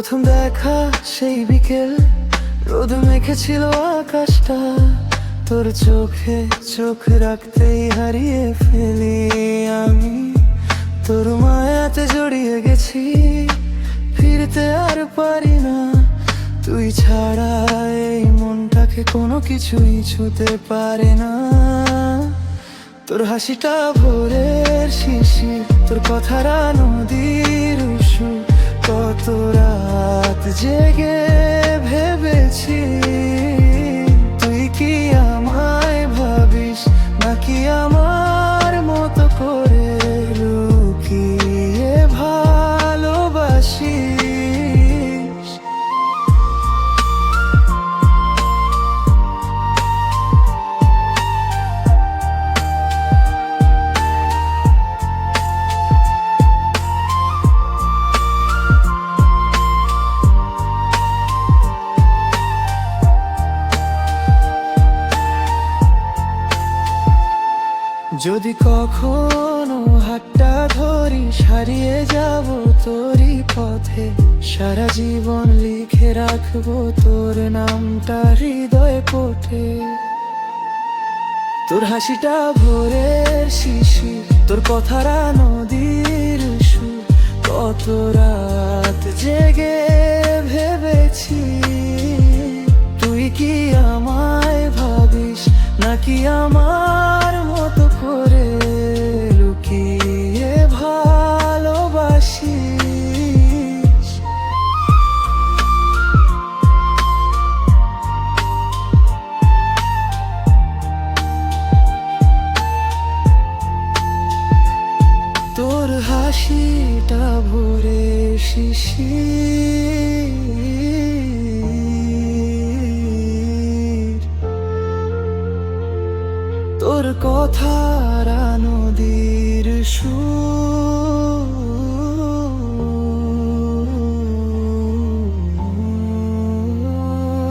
প্রথম দেখা সেই বিকেল, রোদ মেখেছিল আকাশটা, তোর চোখে চোখ রাখতেই হারিয়ে ফেলি আমি। তোর মায়াতে জড়িয়ে গেছি, ফিরতে আর পারি না। তুই ছাড়া এই মনটাকে কোনো কিছুই ছুঁতে পারে না। তোর হাসিটা ভোরের শিশির, তোর কথারা নদীর সুর। কত রাত জেগে ভেবেছি, তুই কি আমায় ভাবিস নাকি আমার মতো করে লুকিয়ে ভালোবাসিস। যদি কখনো হাতটা ধরিস, হারিয়ে যাব তোরই পথে। সারা জীবন লিখে রাখবো তোর নামটা হৃদয়ে কোটে। তোর হাসিটা ভোরের শিশির, তোর কথারা নদীর সুর। কত রাত জেগে ভেবেছি, তুই কি আমায় ভাবিস নাকি আমার মতো করে লুকিয়ে ভালোবাসিস। তোর হাসিটা ভোরে শিশির, তোর কথারা নদীর সুর।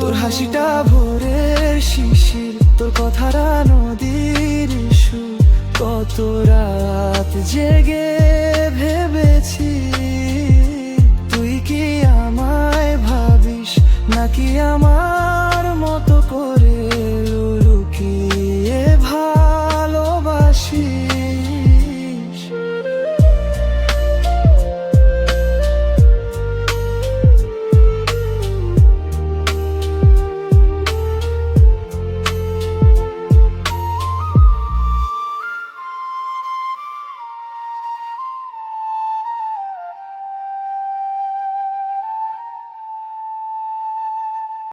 তোর হাসিটা ভোরের শিশির, তোর কথারা নদীর সুর। কত রাত জেগে ভেবেছি, তুই কি আমায় ভাবিস নাকি আমার